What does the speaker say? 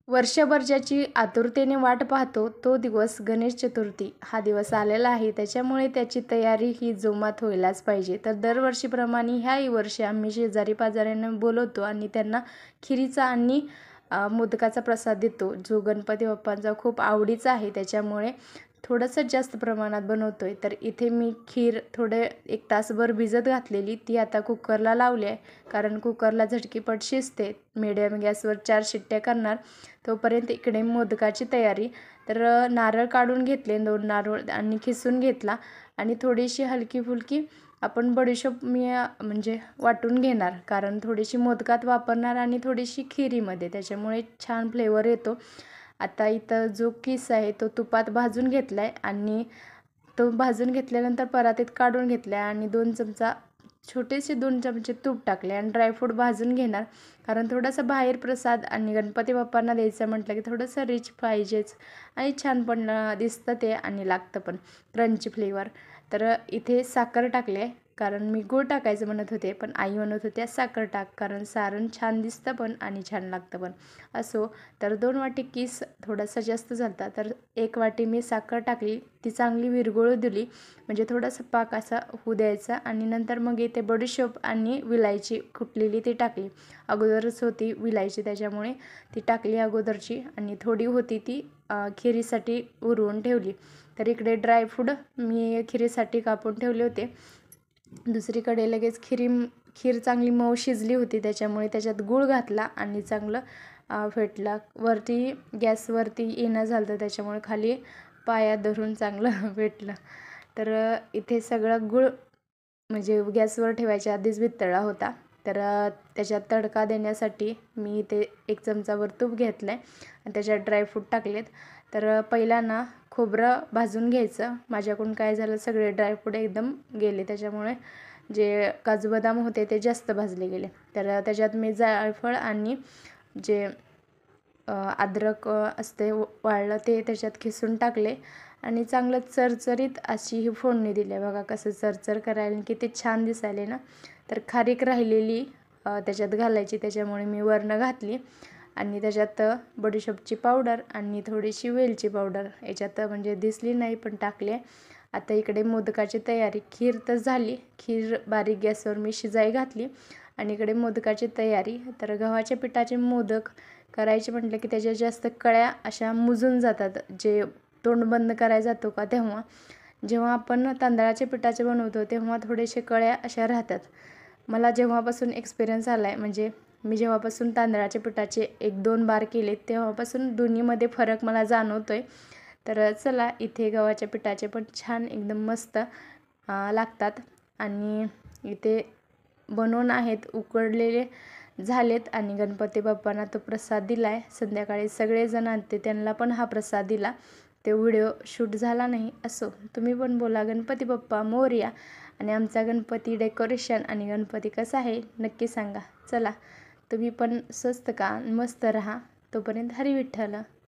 वर्षभर ज्याची आतुरतेने वाट पाहतो तो दिवस गणेश चतुर्थी हा दिवस आलेला आहे. त्याच्यामुळे त्याची तयारी ही जोमात व्हायलाच पाहिजे. तर दरवर्षीप्रमाणे ह्याही वर्षी आम्ही शेजारी पाजाऱ्यांना बोलवतो आणि त्यांना खिरीचा आणि मोदकाचा प्रसाद देतो, जो गणपती बाप्पांचा खूप आवडीचा आहे. त्याच्यामुळे थोडंसं जास्त प्रमाणात बनवतो आहे. तर इथे मी खीर थोडे 1 तासभर भिजत घातलेली, ती आता कुकरला लावली आहे. कारण कुकरला झटकीपट शिजते. मीडियम गॅसवर 4 शिट्ट्या करणार. तोपर्यंत इकडे मोदकाची तयारी. तर नारळ काढून घेतले, 2 नारळ आणि खिसून घेतला आणि थोडीशी हलकी-फुलकी आपण बडीशोप मी म्हणजे वाटून घेणार. कारण थोडीशी मोदकात वापरणार आणि थोडीशी खिरीमध्ये, त्याच्यामुळे छान फ्लेवर येतो. आता इथं जो किस आहे तो तुपात भाजून घेतला आहे आणि तो भाजून घेतल्यानंतर परातीत काढून घेतला आहे आणि 2 चमचा छोटेसे 2 चमचे तूप टाकले आणि ड्रायफ्रूट भाजून घेणार. कारण थोडासा बाहेर प्रसाद आणि गणपती बाप्पांना द्यायचं म्हटलं की थोडंसं रिच पाहिजेच आणि छान पण दिसतं ते आणि लागतं पण क्रंची फ्लेवर. तर इथे साखर टाकले, कारण मी गूळ टाकायचं म्हणत होते, पण आई म्हणत होत्या साखर टाक, कारण सारण छान दिसतं पण आणि छान लागतं पण. असो, तर 2 वाटी किस थोडासा जास्त झाला तर 1 वाटी मी साखर टाकली. ती चांगली विरघळू दिली, म्हणजे थोडासा पाक असा होऊ द्यायचा आणि नंतर मग इथे बडीशोप आणि विलायची कुटलेली ती टाकली. अगोदरच होती विलायची, त्याच्यामुळे ती टाकली अगोदरची आणि थोडी होती ती खिरीसाठी उरवून ठेवली. तर इकडे ड्रायफ्रूट मी खिरीसाठी कापून ठेवले होते. दुसरीकडे लगेच खीर चांगली मऊ शिजली होती, त्याच्यामुळे त्याच्यात गूळ घातला आणि चांगलं फेटला. वरती गॅसवरती येणं झालं तर त्याच्यामुळे खाली पायात धरून चांगलं फेटलं. तर इथे सगळं गूळ म्हणजे गॅसवर ठेवायच्या आधीच वितळला होता. तर त्याच्यात तडका देण्यासाठी मी इथे 1 चमचाभर तूप घेतलं आहे आणि त्याच्यात ड्रायफ्रूट टाकलेत. तर पहिला ना खोबरं भाजून घ्यायचं. माझ्याकडून काय झालं, सगळे ड्रायफ्रूट एकदम गेले, त्याच्यामुळे जे काजू बदाम होते ते जास्त भाजले गेले. तर त्याच्यात मी जायफळ आणि जे अद्रक असते वाळलं ते त्याच्यात खिसून टाकले आणि चांगलं चरचरीत अशी ही फोडणी दिली. बघा कसं चरचर करायला किती छान दिसायले ना. तर खारीक राहिलेली त्याच्यात घालायची, त्याच्यामुळे मी वरनं घातली आणि त्याच्यात बडीशोपची पावडर आणि थोडीशी वेलची पावडर याच्यात म्हणजे दिसली नाही पण टाकली आहे. आता इकडे मोदकाची तयारी. खीर तर झाली, खीर बारीक गॅसवर मी शिजाई घातली आणि इकडे मोदकाची तयारी. तर गव्हाच्या पिठाचे मोदक करायचे म्हटलं की त्याच्या जास्त कळ्या अशा मुजून जातात. जे तोंड बंद करायला जातो का तेव्हा, जेव्हा आपण तांदळाच्या पिठाचे बनवतो तेव्हा थोडेसे कळ्या अशा राहतात. मला जेव्हापासून एक्सपिरियन्स आला आहे, म्हणजे मी जेव्हापासून तांदळाच्या पिठाचे 1-2 बार केले तेव्हापासून दोन्हीमध्ये फरक मला जाणवतो आहे. तर चला, इथे गव्हाच्या पिठाचे पण छान एकदम मस्त लागतात आणि इथे बनवून आहेत, उकडलेले झालेत आणि गणपती बाप्पांना तो प्रसाद दिला आहे. संध्याकाळी सगळेजण आणते त्यांना पण हा प्रसाद दिला. ते व्हिडिओ शूट झाला नाही. असो, तुम्ही पण बोला गणपती बाप्पा मोरया आणि आमचा गणपती डेकोरेशन आणि गणपती कसा आहे नक्की सांगा. चला, तुम्ही पण स्वस्त का मस्त राहा. तोपर्यंत हरी विठ्ठल.